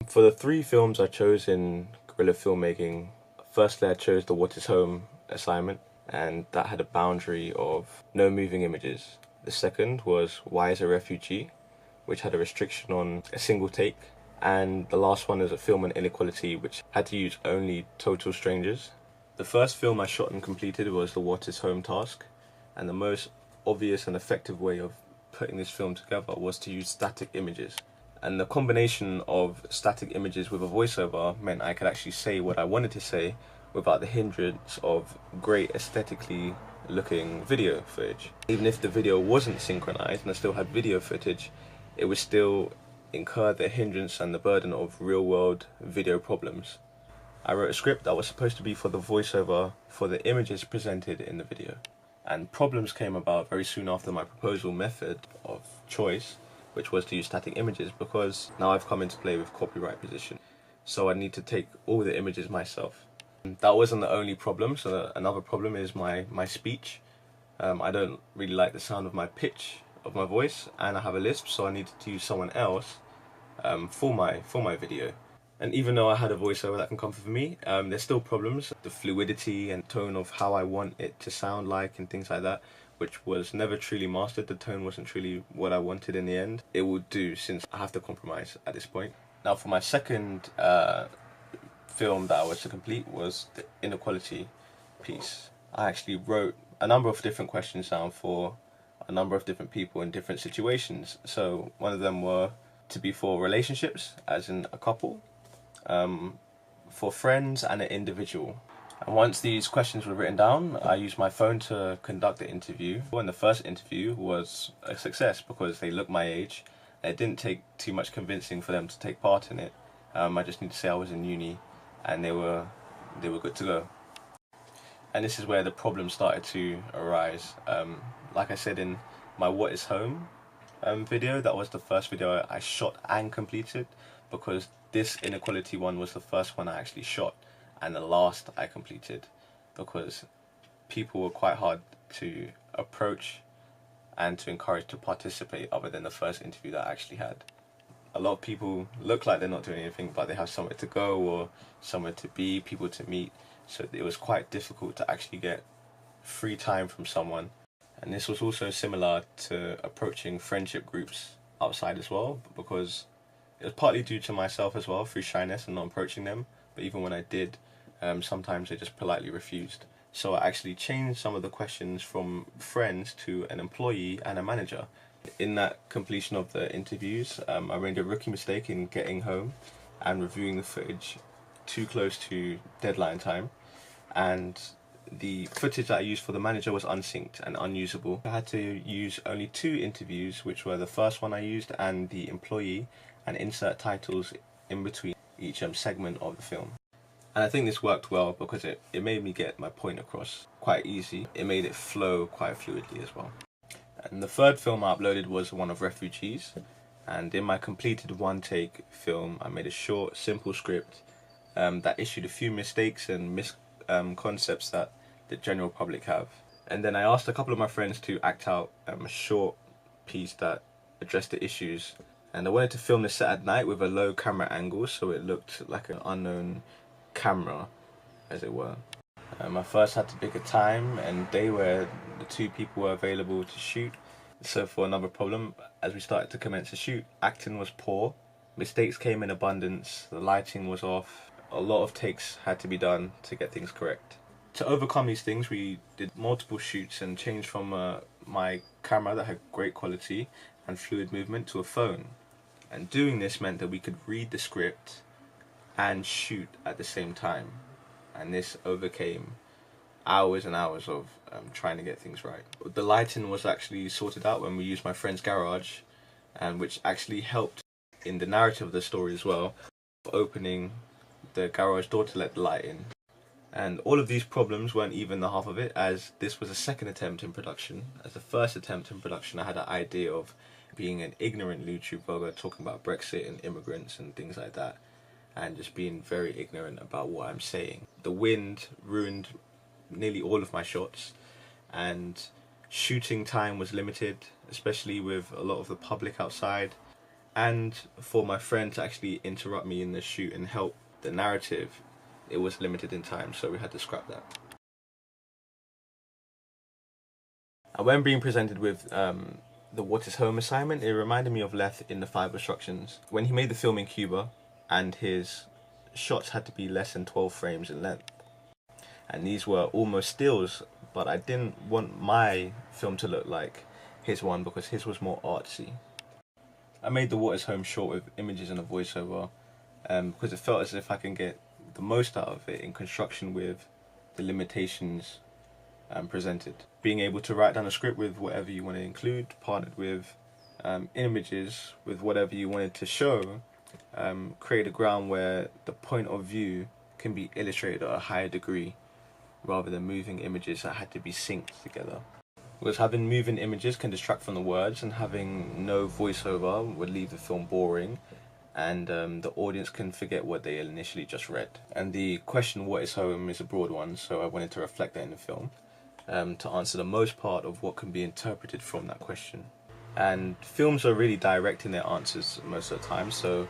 For the three films I chose in guerrilla filmmaking, firstly I chose the What is Home assignment, and that had a boundary of no moving images. The second was Why is a Refugee, which had a restriction on a single take. And the last one is a film on inequality, which had to use only total strangers. The first film I shot and completed was the What is Home task, and the most obvious and effective way of putting this film together was to use static images. And the combination of static images with a voiceover meant I could actually say what I wanted to say without the hindrance of great aesthetically looking video footage. Even if the video wasn't synchronized and I still had video footage, it would still incur the hindrance and the burden of real-world video problems. I wrote a script that was supposed to be for the voiceover for the images presented in the video. And problems came about very soon after my proposal method of choice, which was to use static images, because now I've come into play with copyright position. So I need to take all the images myself. That wasn't the only problem, so another problem is my speech. I don't really like the sound of my pitch of my voice, and I have a lisp, so I needed to use someone else for my video. And even though I had a voiceover that can come for me, there's still problems. The fluidity and tone of how I want it to sound like and things like that, which was never truly mastered. The tone wasn't truly what I wanted in the end. It would do, since I have to compromise at this point. Now for my second film that I was to complete was the inequality piece. I actually wrote a number of different questions down for a number of different people in different situations. So one of them were to be for relationships, as in a couple, for friends and an individual. And once these questions were written down, I used my phone to conduct the interview. And the first interview was a success because they looked my age. It didn't take too much convincing for them to take part in it. I just need to say I was in uni, and they were good to go. And this is where the problem started to arise. Like I said in my What is Home video, that was the first video I shot and completed, because this inequality one was the first one I actually shot and the last I completed, because people were quite hard to approach and to encourage to participate other than the first interview that I actually had. A lot of people look like they're not doing anything, but they have somewhere to go or somewhere to be, people to meet, so it was quite difficult to actually get free time from someone. And this was also similar to approaching friendship groups outside as well, because it was partly due to myself as well, through shyness and not approaching them. But even when I did, sometimes they just politely refused. So I actually changed some of the questions from friends to an employee and a manager. In that completion of the interviews, I made a rookie mistake in getting home and reviewing the footage too close to deadline time, and the footage that I used for the manager was unsynced and unusable. I had to use only 2 interviews, which were the first one I used and the employee, and insert titles in between each segment of the film. And I think this worked well because it made me get my point across quite easy. It made it flow quite fluidly as well. And the third film I uploaded was one of refugees, and in my completed one-take film I made a short, simple script that issued a few mistakes and concepts that the general public have. And then I asked a couple of my friends to act out a short piece that addressed the issues. And I wanted to film the set at night with a low camera angle, so it looked like an unknown camera, as it were. I first had to pick a time and day where the 2 people were available to shoot. So for another problem, as we started to commence the shoot, acting was poor, mistakes came in abundance, the lighting was off, a lot of takes had to be done to get things correct. To overcome these things, we did multiple shoots and changed from my camera that had great quality and fluid movement to a phone. And doing this meant that we could read the script and shoot at the same time. And this overcame hours and hours of trying to get things right. The lighting was actually sorted out when we used my friend's garage, and which actually helped in the narrative of the story as well, opening the garage door to let the light in. And all of these problems weren't even the half of it, as this was a second attempt in production. As the first attempt in production, I had an idea of being an ignorant YouTube vlogger talking about Brexit and immigrants and things like that, and just being very ignorant about what I'm saying. The wind ruined nearly all of my shots, and shooting time was limited, especially with a lot of the public outside. and for my friend to actually interrupt me in the shoot and help the narrative, it was limited in time, so we had to scrap that. And when being presented with the What is Home assignment, it reminded me of Leth in the 5 Instructions. When he made the film in Cuba, and his shots had to be less than 12 frames in length. And these were almost stills, but I didn't want my film to look like his one because his was more artsy. I made the What is Home short with images and a voiceover because it felt as if I can get the most out of it in construction with the limitations presented. Being able to write down a script with whatever you want to include, partnered with images with whatever you wanted to show, create a ground where the point of view can be illustrated at a higher degree rather than moving images that had to be synced together. Because having moving images can distract from the words, and having no voiceover would leave the film boring, and the audience can forget what they initially just read. And the question, what is home, is a broad one, so I wanted to reflect that in the film to answer the most part of what can be interpreted from that question. And films are really direct in their answers most of the time, so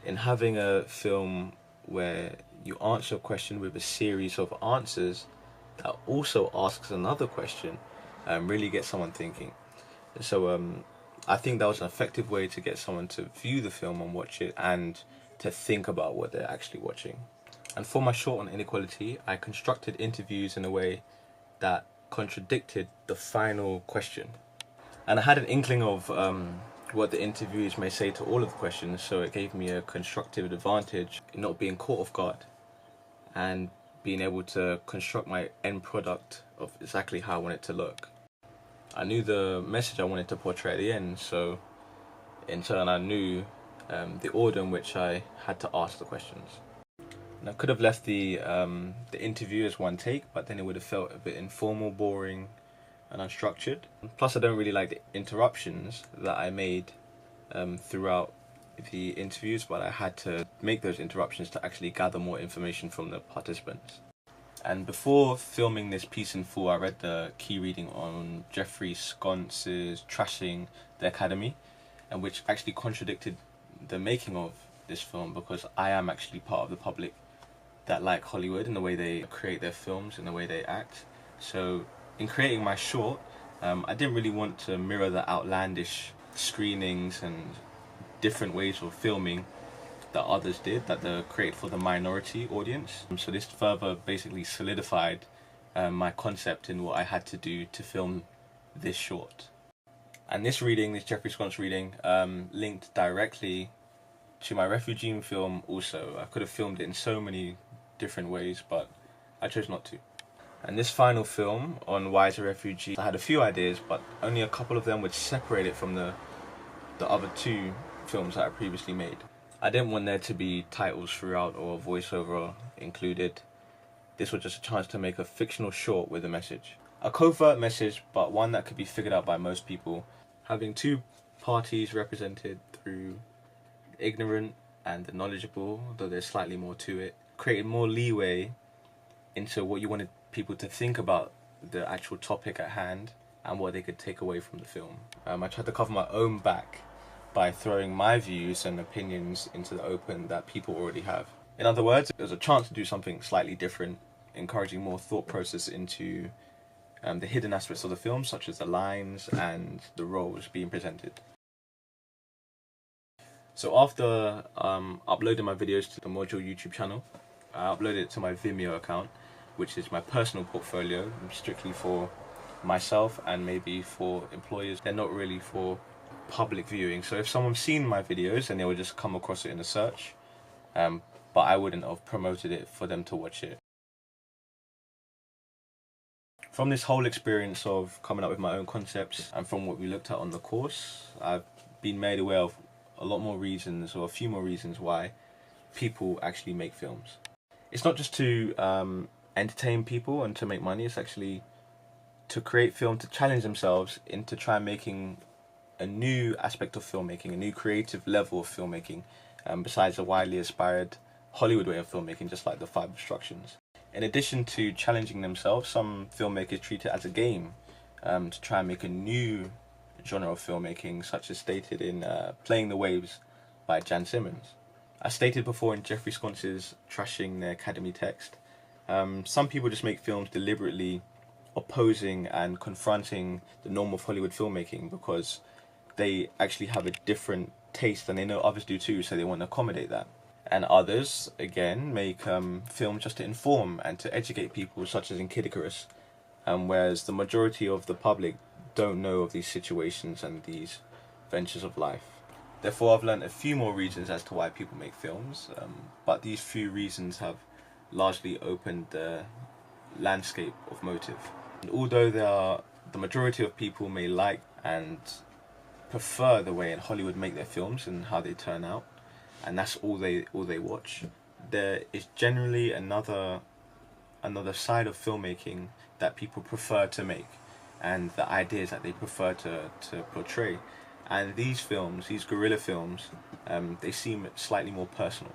in having a film where you answer a question with a series of answers that also asks another question, really gets someone thinking. So I think that was an effective way to get someone to view the film and watch it and to think about what they're actually watching. And for my short on inequality, I constructed interviews in a way that contradicted the final question. And I had an inkling of what the interviewees may say to all of the questions, so it gave me a constructive advantage in not being caught off guard and being able to construct my end product of exactly how I want it to look. I knew the message I wanted to portray at the end, so in turn I knew the order in which I had to ask the questions. And I could have left the interview as one take, but then it would have felt a bit informal, boring and unstructured. Plus I don't really like the interruptions that I made throughout the interviews, but I had to make those interruptions to actually gather more information from the participants. And before filming this piece in full, I read the key reading on Jeffrey Sconce's Trashing the Academy, and which actually contradicted the making of this film, because I am actually part of the public that like Hollywood in the way they create their films and the way they act. So in creating my short, I didn't really want to mirror the outlandish screenings and different ways of filming that others did, that they created for the minority audience. So this further basically solidified my concept in what I had to do to film this short. And this reading, this Jeffrey Sconce reading, linked directly to my refugee film also. I could have filmed it in so many different ways, but I chose not to. And this final film on Why is a Refugee, I had a few ideas, but only a couple of them would separate it from the other 2 films that I previously made. I didn't want there to be titles throughout or voiceover included. This was just a chance to make a fictional short with a message. A covert message, but one that could be figured out by most people. Having 2 parties represented through the ignorant and the knowledgeable, though there's slightly more to it, created more leeway into what you wanted people to think about the actual topic at hand and what they could take away from the film. I tried to cover my own back by throwing my views and opinions into the open that people already have. In other words, it was a chance to do something slightly different, encouraging more thought process into the hidden aspects of the film, such as the lines and the roles being presented. So after uploading my videos to the Module YouTube channel, I uploaded it to my Vimeo account, which is my personal portfolio, strictly for myself and maybe for employers. They're not really for public viewing, so if someone's seen my videos then they would just come across it in a search, but I wouldn't have promoted it for them to watch it. From this whole experience of coming up with my own concepts and from what we looked at on the course, I've been made aware of a lot more reasons, or a few more reasons, why people actually make films. It's not just to entertain people and to make money, it's actually to create film to challenge themselves into trying making a new aspect of filmmaking, a new creative level of filmmaking, besides the widely aspired Hollywood way of filmmaking, just like the 5 Instructions. In addition to challenging themselves, some filmmakers treat it as a game, to try and make a new genre of filmmaking, such as stated in Playing the Waves by Jan Simmons. As stated before in Jeffrey Sconce's Trashing the Academy text, some people just make films deliberately opposing and confronting the norm of Hollywood filmmaking because they actually have a different taste than they know others do too, so they want to accommodate that. And others, again, make films just to inform and to educate people, such as in Kid Icarus, whereas the majority of the public don't know of these situations and these ventures of life. Therefore, I've learned a few more reasons as to why people make films, but these few reasons have largely opened the landscape of motive. And although the majority of people may like and prefer the way in Hollywood make their films and how they turn out, and that's all they watch, there is generally another side of filmmaking that people prefer to make, and the ideas that they prefer to portray. And these films, these guerrilla films, they seem slightly more personal.